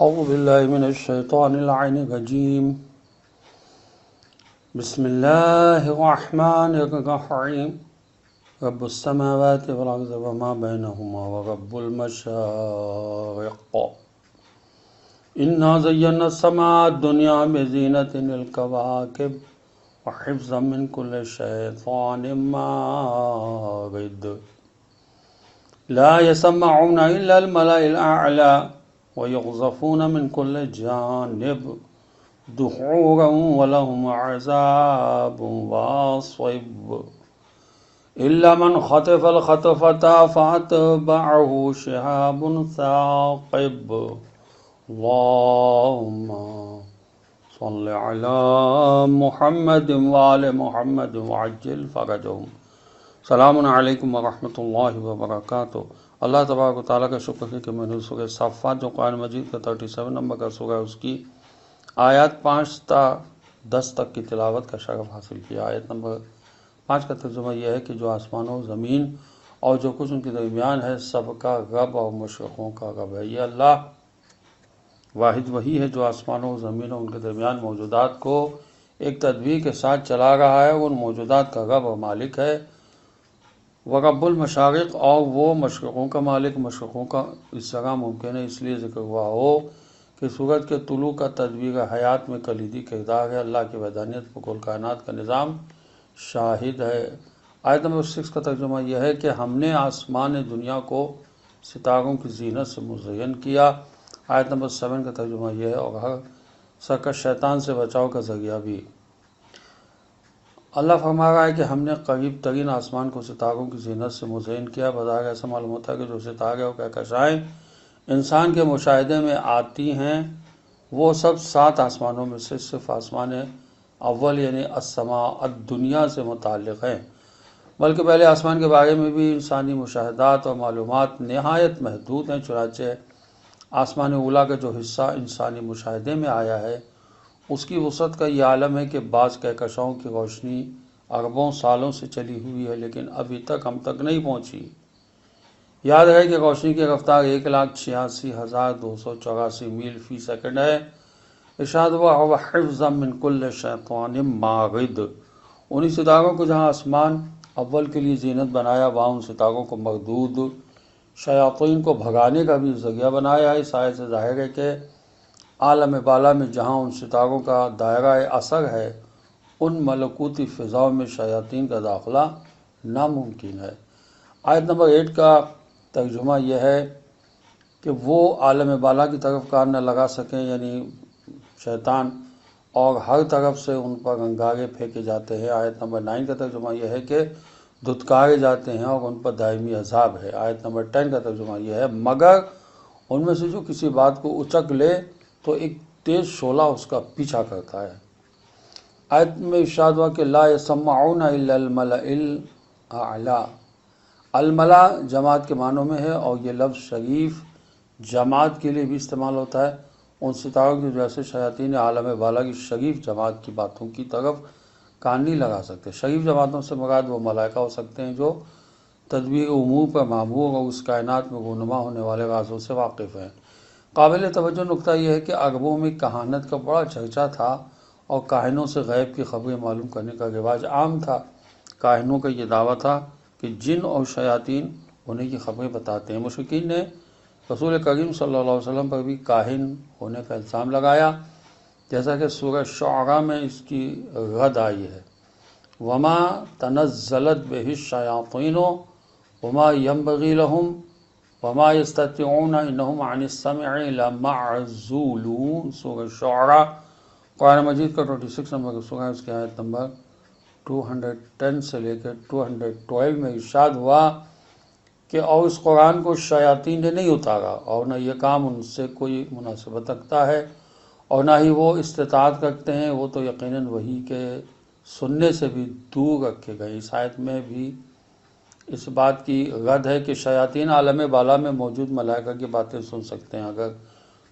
أعوذ بالله من الشيطان اللعين الرجيم بسم الله الرحمن الرحيم رب السماوات والأرض وما بينهما ورب المشارق إنا زينا السماء الدنيا بزينة الكواكب وحفظا من كل شيطان مارد لا يسمعون إلا الملأ الأعلى ويقذفون من كل جانب دحورا ولهم عذاب واصب إلا من خطف الخطفة فأتبعه شهاب ثاقب اللهم صل على محمد وآل محمد وعجل فرجهم السلام علیکم ورحمۃ اللہ وبرکاتہ۔ اللہ تبارک و تعالیٰ کا شکر ہے کہ میں نے سورہ صافات جو قرآن مجید کا 37 نمبر کا سورہ ہے اس کی آیات 5 تا 10 تک کی تلاوت کا شرف حاصل کیا۔ آیت نمبر 5 کا ترجمہ یہ ہے کہ جو آسمانوں زمین اور جو کچھ ان کے درمیان ہے سب کا رب اور مشرقوں کا رب ہے۔ یہ اللہ واحد وہی ہے جو آسمانوں زمینوں ان کے درمیان موجودات کو ایک تدبیر کے ساتھ چلا رہا ہے، وہ ان موجودات کا رب اور مالک ہے۔ وہ رب المشارق اور وہ مشرقوں کا مالک۔ مشرقوں کا اس طرح ممکن ہے اس لیے ذکر ہوا ہو کہ سورج کے طلوع کا تدبیر حیات میں کلیدی کردار ہے۔ اللہ کی وحدانیت پر کل کائنات کا نظام شاہد ہے۔ آیت نمبر 6 کا ترجمہ یہ ہے کہ ہم نے آسمان دنیا کو ستاروں کی زینت سے مزین کیا۔ آیت نمبر 7 کا ترجمہ یہ ہے اور ہر سرکش شیطان سے بچاؤ کا ذریعہ بھی۔ اللہ فرما رہا ہے کہ ہم نے قریب ترین آسمان کو ستاروں کی زینت سے مزین کیا۔ بظاہر ایسا معلوم ہوتا ہے کہ جو ستارے اور کہکشائیں انسان کے مشاہدے میں آتی ہیں وہ سب 7 آسمانوں میں سے صرف آسمان اول یعنی السماء الدنیا سے متعلق ہیں، بلکہ پہلے آسمان کے بارے میں بھی انسانی مشاہدات اور معلومات نہایت محدود ہیں۔ چنانچہ آسمان اولا کا جو حصہ انسانی مشاہدے میں آیا ہے اس کی وسعت کا یہ عالم ہے کہ بعض کہکشاؤں کی روشنی اربوں سالوں سے چلی ہوئی ہے لیکن ابھی تک ہم تک نہیں پہنچی۔ یاد رہے کہ روشنی کی رفتار 1,86,284 میل فی سیکنڈ ہے۔ ارشاد ہوا وَحِفْظًا مِّن كُلِّ شَيْطَانٍ مَارِدٍ۔ انہی ستاروں کو جہاں آسمان اول کے لیے زینت بنایا وہاں ان ستاروں کو مردود شیاطین کو بھگانے کا بھی ذریعہ بنایا ہے۔ اس آیت سے ظاہر ہے کہ عالم بالا میں جہاں ان ستاروں کا دائرہ اثر ہے ان ملکوتی فضاؤں میں شیاطین کا داخلہ ناممکن ہے۔ آیت نمبر 8 کا ترجمہ یہ ہے کہ وہ عالم بالا کی طرف کان نہ لگا سکیں یعنی شیطان، اور ہر طرف سے ان پر انگارے پھینکے جاتے ہیں۔ آیت نمبر 9 کا ترجمہ یہ ہے کہ دھتکارے جاتے ہیں اور ان پر دائمی عذاب ہے۔ آیت نمبر 10 کا ترجمہ یہ ہے مگر ان میں سے جو کسی بات کو اچک لے تو ایک تیز شعلہ اس کا پیچھا کرتا ہے۔ آیت میں ارشاد ہوا کہ لا يسمعون الا الملأ الاعلی۔ الملا جماعت کے معنوں میں ہے اور یہ لفظ شریف جماعت کے لیے بھی استعمال ہوتا ہے۔ ان ستاروں کی وجہ سے شیاطین عالم بالا کی شریف جماعت کی باتوں کی طرف کان نہیں لگا سکتے۔ شریف جماعتوں سے مراد وہ ملائکہ ہو سکتے ہیں جو تدبیر امور پر مامور اور اس کائنات میں رونما ہونے والے رازوں سے واقف ہیں۔ قابل توجہ نقطہ یہ ہے کہ عربوں میں کہانت کا بڑا چرچا تھا اور کاہنوں سے غیب کی خبریں معلوم کرنے کا رواج عام تھا۔ کاہنوں کا یہ دعویٰ تھا کہ جن اور شیاطین انہیں کی خبریں بتاتے ہیں۔ مشرکین نے رسول کریم صلی اللہ علیہ وسلم پر بھی کاہن ہونے کا الزام لگایا، جیسا کہ سورہ شعراء میں اس کی رد آئی ہے۔ وما تنزلت بہ الشیاطین وما ينبغي لهم وما يستطيعون انهم عن السمع لمعزولون۔ سورہ شعراء قرآن مجید کا 26 نمبر کا سورہ ہے، اس کی آیت نمبر 210 سے لے کر 212 میں ارشاد ہوا کہ اور اس قرآن کو شیاطین نے نہیں اتارا اور نہ یہ کام ان سے کوئی مناسبت رکھتا ہے اور نہ ہی وہ استطاعت رکھتے ہیں، وہ تو یقیناً وحی کے سننے سے بھی دور رکھے گئے۔ اس آیت میں بھی اس بات کی رد ہے کہ شیاطین عالم بالا میں موجود ملائکہ کی باتیں سن سکتے ہیں، اگر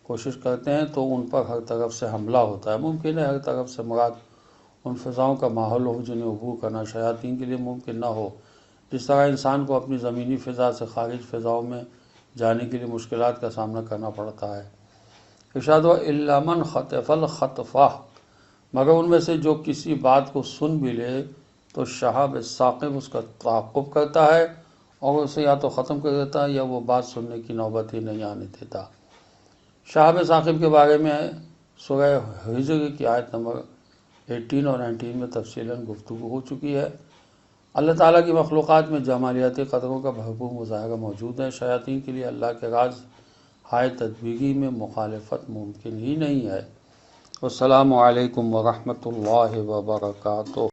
کوشش کرتے ہیں تو ان پر ہر طرف سے حملہ ہوتا ہے۔ ممکن ہے ہر طرف سے مراد ان فضاؤں کا ماحول ہو جنہیں عبور کرنا شیاطین کے لیے ممکن نہ ہو، جس طرح انسان کو اپنی زمینی فضا سے خارج فضاؤں میں جانے کے لیے مشکلات کا سامنا کرنا پڑتا ہے۔ ارشاد ہوا الا من خطف الخطفہ، مگر ان میں سے جو کسی بات کو سن بھی لے تو شہاب ثاقب اس کا تعاقب کرتا ہے اور اسے یا تو ختم کر دیتا ہے یا وہ بات سننے کی نوبت ہی نہیں آنے دیتا۔ شہاب ثاقب کے بارے میں سورہ ہجر کی آیت نمبر 18 اور 19 میں تفصیلاً گفتگو ہو چکی ہے۔ اللہ تعالیٰ کی مخلوقات میں جمالیاتی قدروں کا بھرپور مظاہرہ موجود ہے۔ شیاطین کے لیے اللہ کے راز ہائے تدبیری میں مخالفت ممکن ہی نہیں ہے۔ السلام علیکم ورحمۃ اللہ وبرکاتہ۔